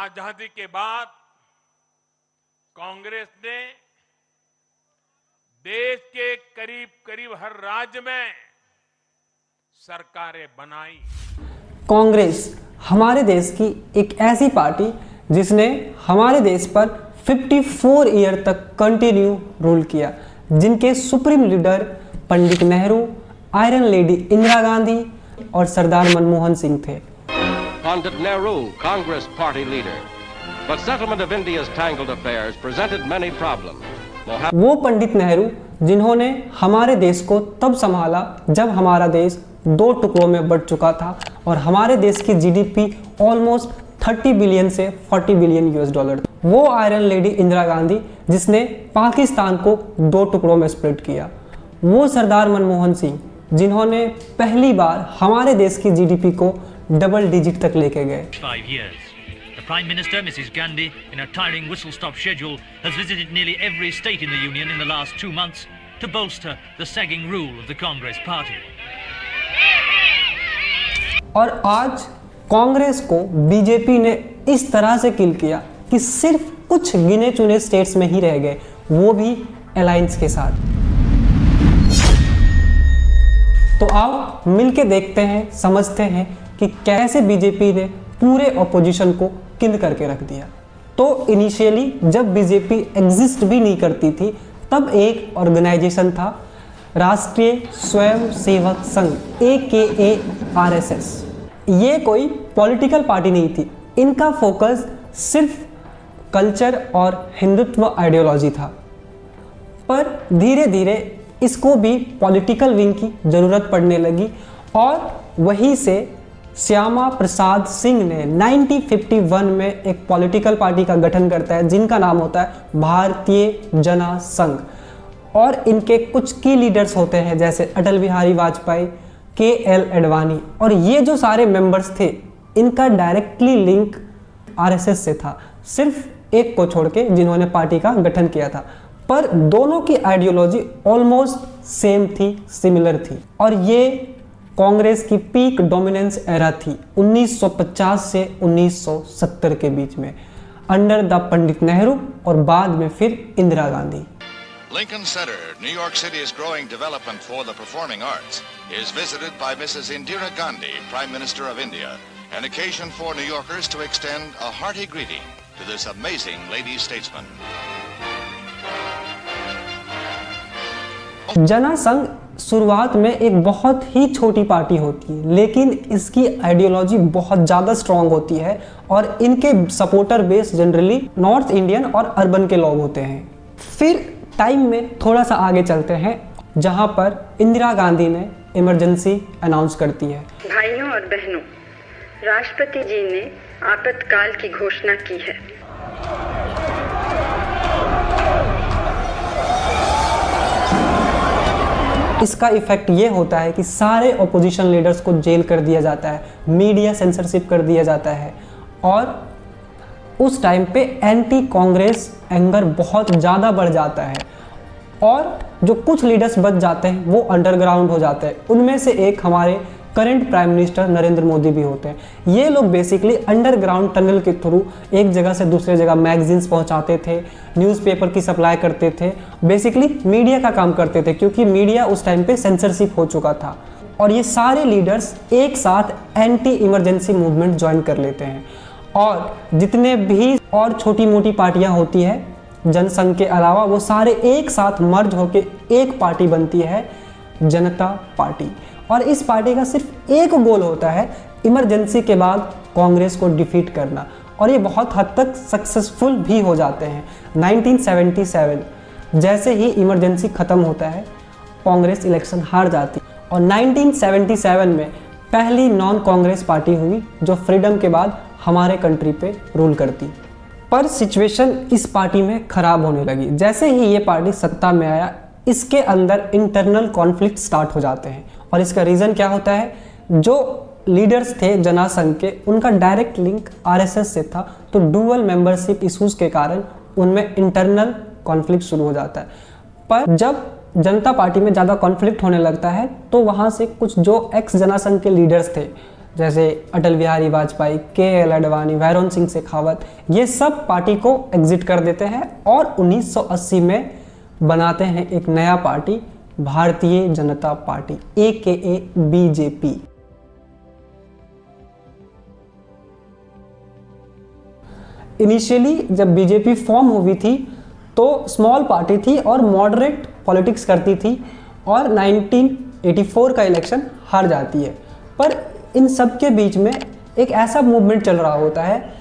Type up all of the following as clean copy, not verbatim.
आजादी के बाद कांग्रेस ने देश के करीब करीब हर राज्य में सरकारें बनाई। कांग्रेस हमारे देश की एक ऐसी पार्टी जिसने हमारे देश पर 54 ईयर तक कंटिन्यू रूल किया, जिनके supreme leader Pandit Nehru, iron lady Indira Gandhi और सरदार मनमोहन सिंह थे। Pandit Nehru, Congress party leader, but settlement of India's tangled affairs presented many problems. वो पंडित नेहरू जिन्होंने हमारे देश को तब संभाला जब हमारा देश दो टुकड़ों में बंट चुका था और हमारे देश की जीडीपी ऑलमोस्ट 30 बिलियन से 40 बिलियन यूएस डॉलर। वो आयरन लेडी इंदिरा गांधी जिसने पाकिस्तान को दो टुकड़ों में स्प्लिट किया। वो सरदार मनमोहन सिंह जिन्होंने पहली बार हमारे देश की जीडीपी को डबल डिजिट तक लेके गए। 5 years. The Prime Minister, Mrs. Gandhi, in a tiring whistle-stop schedule, has visited nearly every state in the Union in the last 2 months to bolster the sagging rule of the Congress Party. और आज कांग्रेस को BJP ने इस तरह से किल किया कि सिर्फ कुछ गिने चुने स्टेट्स में ही रह गए, वो भी अलायंस के साथ। तो आओ मिलके देखते हैं, समझते हैं कि कैसे बीजेपी ने पूरे ऑपोजिशन को किल करके रख दिया। तो इनिशियली जब बीजेपी एग्जिस्ट भी नहीं करती थी तब एक ऑर्गेनाइजेशन था राष्ट्रीय स्वयं सेवक संघ AKA RSS। ये कोई पॉलिटिकल पार्टी नहीं थी, इनका फोकस सिर्फ कल्चर और हिंदुत्व आइडियोलॉजी था। पर धीरे धीरे इसको भी पॉलिटिकल विंग की ज़रूरत पड़ने लगी और वहीं से श्यामा प्रसाद सिंह ने 1951 में एक पॉलिटिकल पार्टी का गठन करता है जिनका नाम होता है भारतीय जना संघ। और इनके कुछ की लीडर्स होते हैं जैसे अटल बिहारी वाजपेयी, KL एडवाणी, और ये जो सारे मेंबर्स थे इनका डायरेक्टली लिंक RSS से था, सिर्फ एक को छोड़ के जिन्होंने पार्टी का गठन किया था। पर दोनों की आइडियोलॉजी ऑलमोस्ट सेम थी, सिमिलर थी। और ये कांग्रेस की पीक डोमिनेंस एरा थी 1950 से 1970 के बीच में, अंडर द पंडित नेहरू और बाद में फिर Indira Gandhi. Lincoln Center, New York City's growing development for the performing arts, is visited by Mrs. Indira Gandhi, Prime Minister of India, an occasion for New Yorkers to extend a hearty greeting to this amazing lady statesman. जना संघ शुरुआत में एक बहुत ही छोटी party होती है, लेकिन इसकी आइडियोलॉजी बहुत ज़्यादा स्ट्रॉन्ग होती है और इनके supporter base generally north Indian और अर्बन के लोग होते हैं। फिर टाइम में थोड़ा सा आगे चलते हैं जहां पर इंदिरा गांधी ने इमरजेंसी अनाउंस करती है। भाइयों और बहनों, राष्ट्रपति जी ने आपातकाल की घोषणा की है। इसका इफेक्ट ये होता है कि सारे ऑपोजिशन लीडर्स को जेल कर दिया जाता है, मीडिया सेंसरशिप कर दिया जाता है और उस टाइम पे एंटी कांग्रेस एंगर बहुत ज़्यादा बढ़ जाता है और जो कुछ लीडर्स बच जाते हैं वो अंडरग्राउंड हो जाते हैं। उनमें से एक हमारे current prime minister Narendra Modi भी होते हैं। ये लोग बेसिकली अंडरग्राउंड टनल के थ्रू एक जगह से दूसरे जगह मैगजीन्स पहुंचाते थे, न्यूज़पेपर की सप्लाई करते थे, बेसिकली मीडिया का काम करते थे क्योंकि मीडिया उस टाइम पे सेंसरशिप हो चुका था। और ये सारे लीडर्स एक साथ एंटी इमरजेंसी मूवमेंट ज्वाइन कर लेते हैं और जितने भी और छोटी मोटी पार्टियां होती है जनसंघ के अलावा वो सारे एक साथ मर्ज होकर एक पार्टी बनती है, जनता पार्टी। और इस पार्टी का सिर्फ एक गोल होता है इमरजेंसी के बाद कांग्रेस को डिफीट करना और ये बहुत हद तक सक्सेसफुल भी हो जाते हैं। 1977 जैसे ही इमरजेंसी ख़त्म होता है कांग्रेस इलेक्शन हार जाती और 1977 में पहली नॉन कांग्रेस पार्टी हुई जो फ्रीडम के बाद हमारे कंट्री पे रूल करती। पर सिचुएशन इस पार्टी में ख़राब होने लगी। जैसे ही ये पार्टी सत्ता में आया इसके अंदर इंटरनल कॉन्फ्लिक्ट स्टार्ट हो जाते हैं और इसका रीज़न क्या होता है, जो लीडर्स थे जना संघ के उनका डायरेक्ट लिंक RSS से था, तो डुअल मेंबरशिप इश्यूज़ के कारण उनमें इंटरनल कॉन्फ्लिक्ट शुरू हो जाता है। पर जब जनता पार्टी में ज़्यादा कॉन्फ्लिक्ट होने लगता है तो वहाँ से कुछ जो एक्स जना संघ के लीडर्स थे जैसे अटल बिहारी वाजपेयी, के.एल. आडवाणी, वरुण सिंह शेखावत, ये सब पार्टी को एग्जिट कर देते हैं और 1980 में बनाते हैं एक नया party, Bharatiya Janata party, AKA BJP। Initially जब बीजेपी फॉर्म हुई थी तो स्मॉल पार्टी थी और मॉडरेट पॉलिटिक्स करती थी और 1984 का इलेक्शन हार जाती है। पर इन सब के बीच में एक ऐसा मूवमेंट चल रहा होता है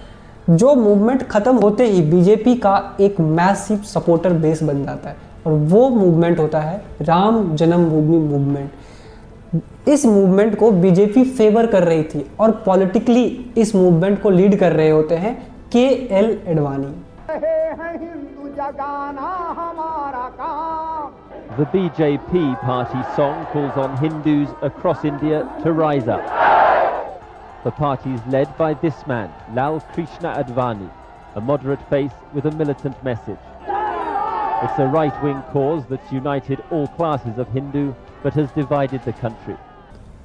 जो मूवमेंट ख़त्म होते ही बीजेपी का एक मैसिव सपोर्टर बेस बन जाता है और वो मूवमेंट होता है राम जन्मभूमि मूवमेंट। इस मूवमेंट को बीजेपी फेवर कर रही थी और पॉलिटिकली इस मूवमेंट को लीड कर रहे होते हैं KL. Advani. The BJP party song calls on Hindus across India to rise up. The party is led by this man, Lal Krishna Advani, a moderate face with a militant message. It's a right-wing cause that's united all classes of Hindu but has divided the country.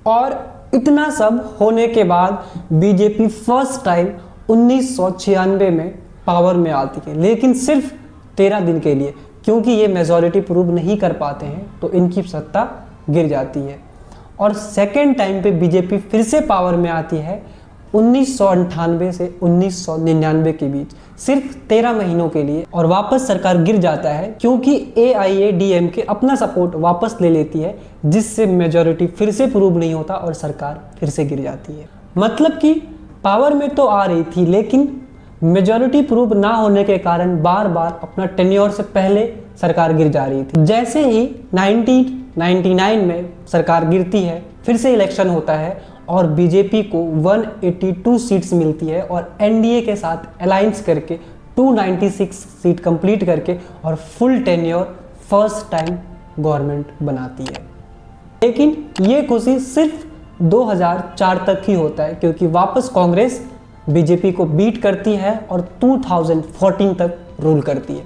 और इतना सब होने के बाद BJP first time 1996 में power में आती है, लेकिन सिर्फ 13 दिन के लिए, क्योंकि ये मेजॉरिटी प्रूव नहीं कर पाते हैं तो इनकी सत्ता गिर जाती है। और सेकेंड टाइम पे बीजेपी फिर से पावर में आती है 1998 से 1999 के बीच, सिर्फ 13 महीनों के लिए, और वापस सरकार गिर जाता है क्योंकि AIADMK अपना सपोर्ट वापस ले लेती है, जिससे मेजॉरिटी फिर से प्रूव नहीं होता और सरकार फिर से गिर जाती है। मतलब कि पावर में तो आ रही थी लेकिन मेजॉरिटी प्रूव ना होने के कारण बार बार अपना टेन्योर से पहले सरकार गिर जा रही थी। जैसे ही 1999 में सरकार गिरती है, फिर से इलेक्शन होता है और बीजेपी को 182 सीट्स मिलती है और एनडीए के साथ अलायंस करके 296 सीट कंप्लीट करके और full tenure first time government बनाती है। लेकिन ये खुशी सिर्फ 2004 तक ही होता है क्योंकि वापस कांग्रेस बीजेपी को बीट करती है और 2014 तक रूल करती है।